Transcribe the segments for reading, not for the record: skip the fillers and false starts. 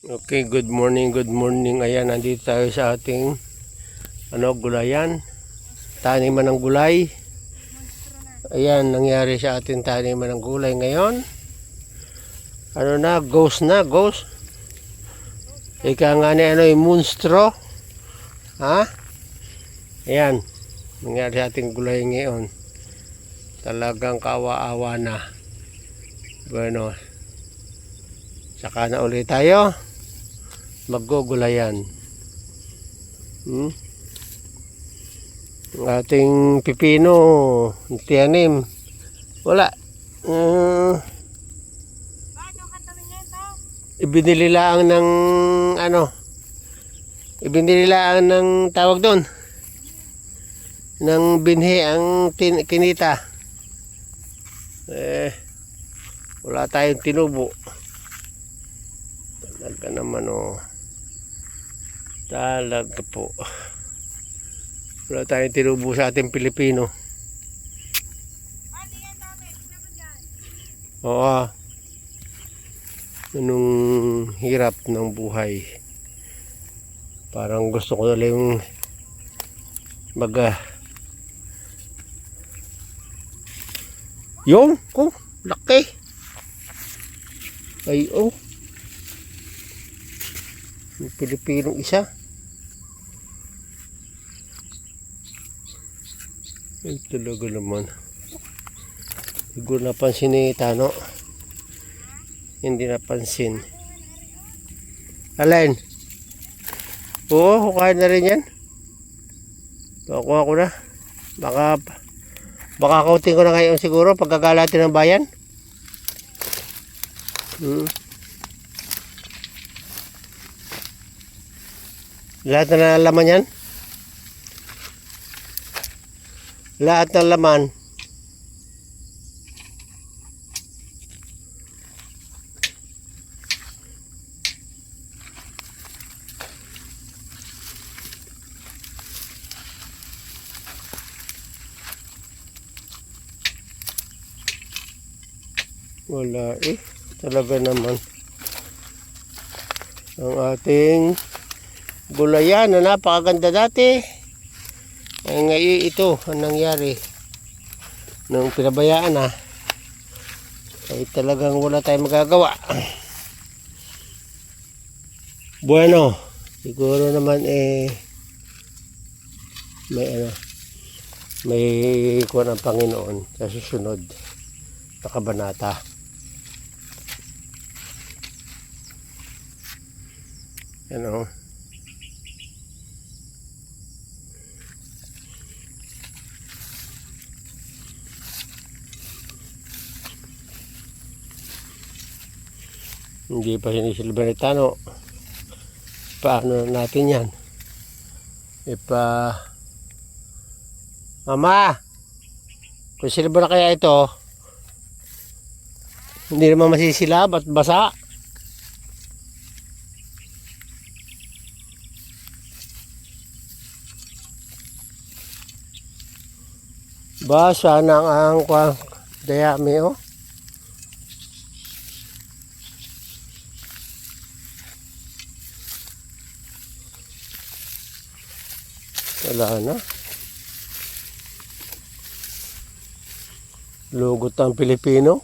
Okay, good morning, good morning. Ayan, nandito tayo sa ating gulayan. Taniman ng gulay. Ayan, nangyari sa ating taniman ng gulay ngayon. Ghost na, ghost. Ika nga ni yung monstro. Ha? Ayan, nangyari sa ating gulay ngayon. Talagang kawa-awa na. Bueno, saka na ulit tayo maggugulayan. Ang ating pipino tiyanim wala. Ibinililaan ng ibinililaan ng tawag doon ng binhi ang kinita. Wala tayong tinubo. Talaga naman talaga po. Wala tayong tinubo sa ating Pilipino. Oo. Anong hirap ng buhay. Parang gusto ko na lang yung laki. Ay yung Pilipinong isa. Ay talaga naman. Siguro napansin ni Tano. Hindi napansin. Alin? Oo, kukain na rin yan. Nakuha ko na. Baka kauting ko na ngayon siguro pagkagalatin ng bayan. Lahat na laman yan? Lahat ng laman. Wala talaga naman. Ang ating gulayan na napakaganda dati. Ngayon ito ang nangyari nung pinabayaan na ay talagang wala tayong magagawa. Bueno, siguro naman may kuha ng Panginoon sa susunod na kabanata. Hindi pa sinisilba ni Tano. Paano natin yan? Mama, kung silba na kaya ito, hindi naman masisilab at basa. Basa na ang dayami Wala na. Lugot ang Pilipino.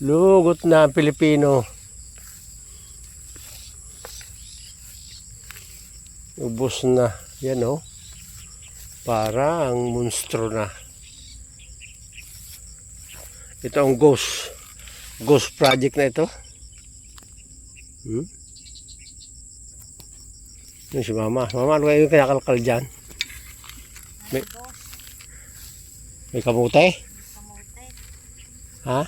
Lugot na ang Pilipino. Ubos na. Yan para ang monstro na. Ito ang ghost project na ito. Yung si Mama. Mama, ano kayo yung kinakalkal dyan? May kamote? Ha?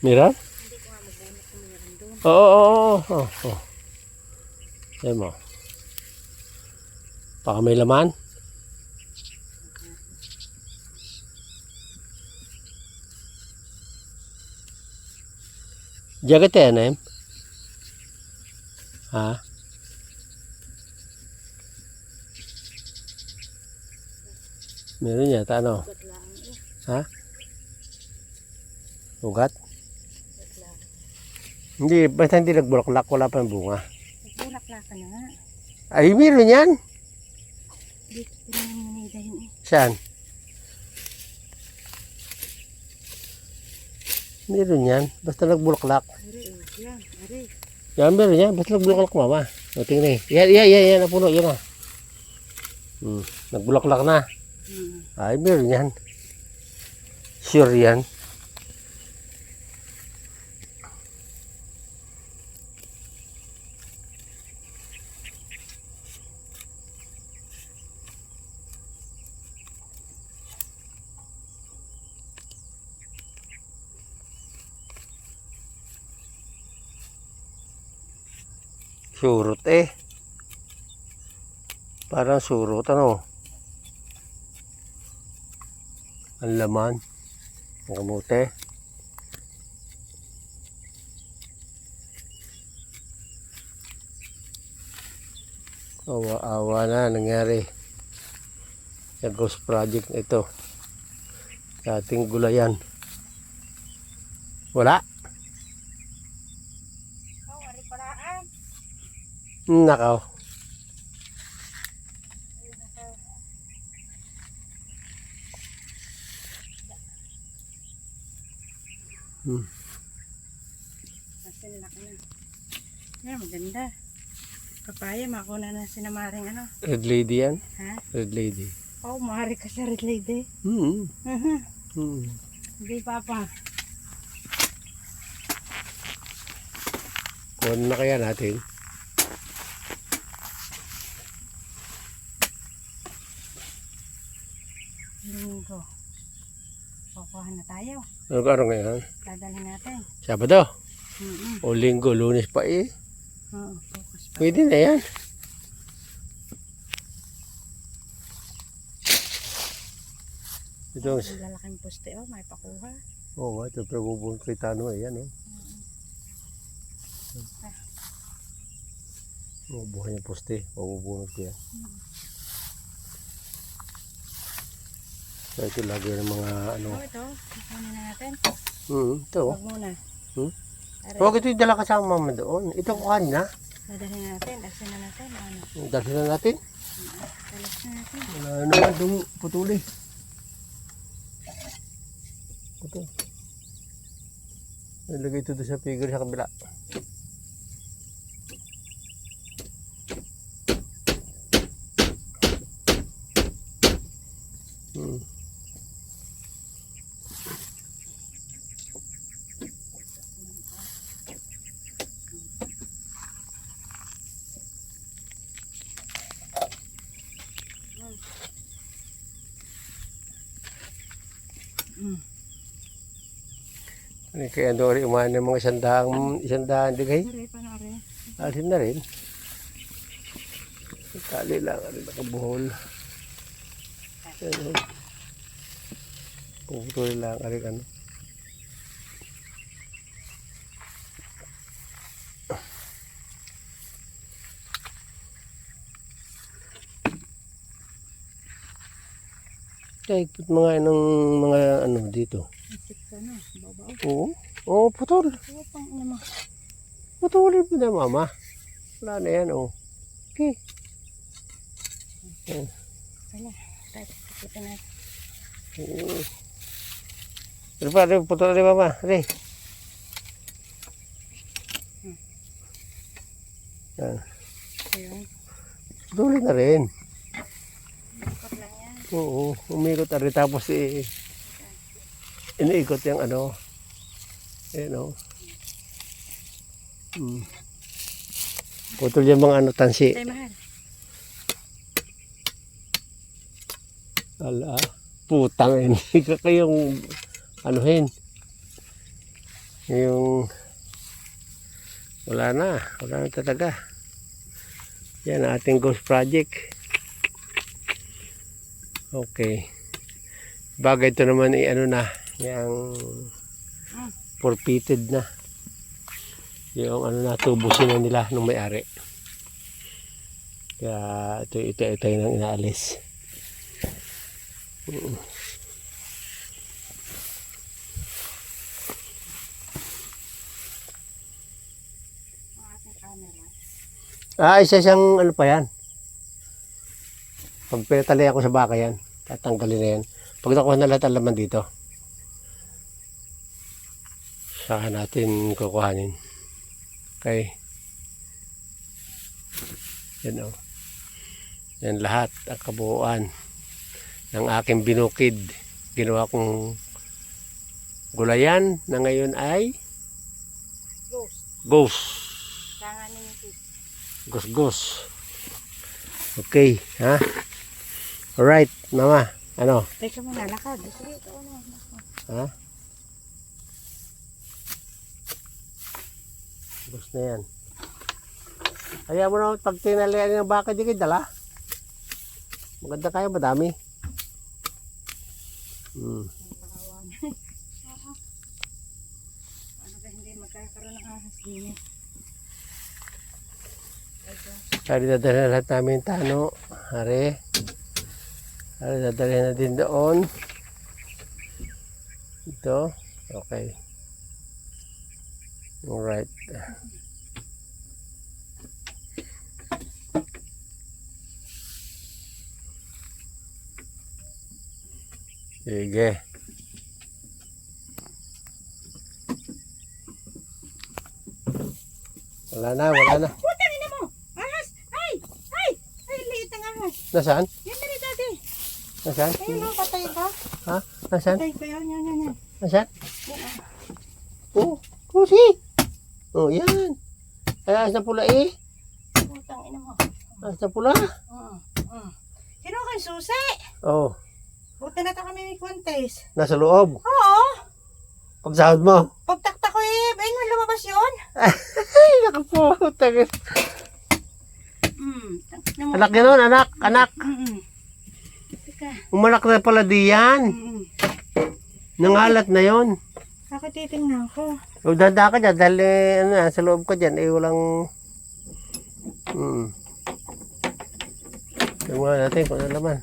Meron? Oo. Ayan mo. Baka may laman. Jagat yan Ha? Meron yata Ha? Ugat? Hindi, basta hindi nagbulaklak, wala pa bunga. Bulaklak ka na nga. Ay, meron yan. Dito naman dahil eh. Saan? Meron yan, basta nagbulaklak. Ari, oh. Yan, ari. Yan, meron yan, basta nagbulaklak mama. O, tingnan eh. Yan, napuno, yan na. Nagbulaklak na. Ay, meron yan. Sure yan. Surot eh. Parang surot ano. Ang laman. Ang kamote. Awa-awa na nangyari sa ghost project na ito. Sa ating gulayan. Wala. Oh, ari paraan. Nakaw. Kasi laki na. Yan, maganda. Papaya, makuna na sinamaring ano. Red lady yan. Ha? Red lady. Oh, mahari ka sa red lady. Hindi, Papa. Kuha na kaya natin. Linggo. Kukuha na tayo. Ano araw ngayon? Dadalhin natin. Sabado. Mm-mm. O linggo, lunes pa eh. Oo, focus pa. Pwede na yan. Ito ang... Ang lalaking poste, oh, may pakuha. Oo, ito pagbubuhon kita ano eh, yan oh. Oh, buhay yung poste, pagbubuhon ko yan. So ito lagi ng mga ano. Oh, ito. Kukunin na natin. Ito. Huwag muna. Aray, Huwag ito yung dala kasama mama doon. Ito kuhan na. dadalhin natin. Asin na natin. Ano? Dali na natin. Talas na natin. Wala naman itong putuli. Ito. Nilagay ito doon sa figure sa kabila. Kaya doon umahan ng mga isandaan digay. Aray, panari. Alin na rin. Tali lang rin nakabuhol. Ano. Puputuli lang rin ano. Kaya ikot mga ano dito. Isip ka na. Babaw. Oo. Oo, putol. Huwag pang naman. Putulin mo na mama. Wala na yan oh. Okay. Wala. Tayo, kita natin. Ano pa, putol rin mama. Rin. Yan. Ayun. Putulin na rin. Ikot lang yan. Oo, umikot na rin. Tapos iniikot yung ano. Ayan o. Putol yung mga ano, tansi. Tay, mahal. Ala, putang hindi ka kayong anuhin. Yung wala na talaga. Yan ang ating ghost project. Okay. Bagay ito naman ano na, yung forfeited na. Yung ano na, tubusin na nila nung may-ari. Kaya ito yung inaalis. Isa siyang ano pa yan. Pag pinatali ako sa baka yan, tatanggalin na yan. Pag nakuha na lahat ang laman dito, saka natin kukuhanin. Okay. Yan o. Yan lahat ang kabuuan ng aking binukid. Ginawa kong gulayan na ngayon ay ghost. Tangan ni Mrs. Ghost. Okay, ha? Alright, mama. Ano? Teka mo na, lakad. Sige, ito na. Ha? Ghost na yan. Kaya mo na pag tinalian ng baka, di kayo dala. Maganda kayo, madami. Ano ba hindi magkakaroon ng ahas din? Kaya dadalhin lahat namin tano. Hari. Hari dadalhin na din doon. Ito. Okay. Alright. Sige. Wala na. Puta, ina mo! Ahas! Ay! Ay, liit ang ahas. Nasaan? Yan na rin dati. Nasaan? Ayun mo, patay ka. Ha? Nasaan? Patay ka. Yan. Nasaan? Oh, kusi. Oh, yan. Ay, ayos na pula eh. Putang ina mo. Ayos na pula. Sino kang susi? Oh, Buti na ito kami may contest. nasa loob. Oo. Pagsahod mo. Pagtakta ko ayun mo lumabas yun. Ay, nakaputang. Anak yan nun, anak. Teka. Umanak na pala diyan. Nangalat na yon. Bakit titingnan ko? O dada ka dyan, dahil ano, sa loob ka dyan, walang... Tingnan natin kung ano naman.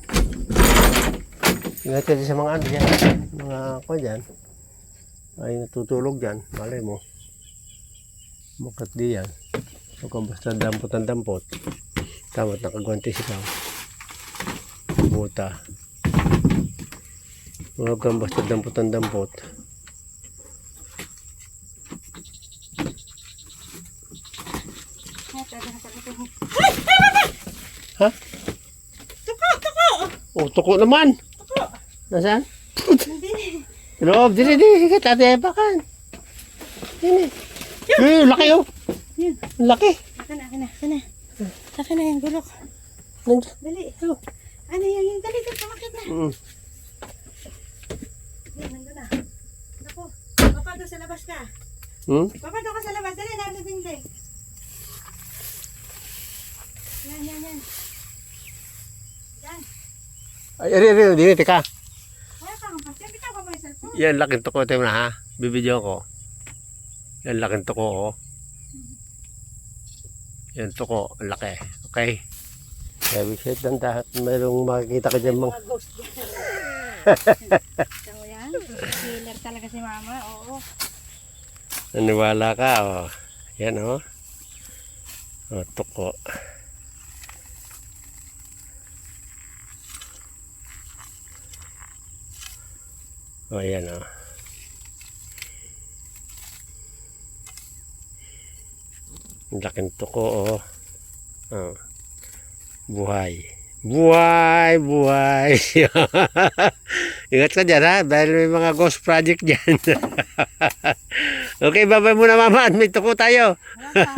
Ingat ka dyan sa mga ano dyan. Mga ako dyan. Ay natutulog dyan. Malay mo. Mukat di yan. Huwag kang basta dampot ang dampot. Tama't nakagwanti ikaw. Buta. Huwag kang basta dampot ang dampot. Ha? Tuko! Oh, tuko naman. Tuko! Nasaan? Hindi. Loob, dili. Tatay bakan. Dili. Laki oh. Yun. Laki. Akin na yung gulok. Nandiyan. Dali. Ano yan? Dali, tumakit na. Yan, nandun na. Naku. Papa, doon sa labas ka. Papa, doon ka sa labas. Dali, nandun dingding. Yan. Yan. Ay, dili, teka. Wala kang kasi. Bitaw ka mo yung cellphone. Yan, laking tuko. Ito na ha. Bibidyo ko. Yan, laking tuko oh. Yan, tuko. Laki. Okay. Sabi siya, dandahat. Mayroong makikita ka dyan mga... Mga ghost dyan. So yan. Killer talaga si mama. Oo. Naniwala ka oh. Yan oh. Oh, tuko. Oh, yan oh. Laking tuko oh. Oh. Buhay. Ingat ka dyan ha. Dahil may mga ghost project dyan. Okay, babay muna mama. May tuko tayo. Wala ka.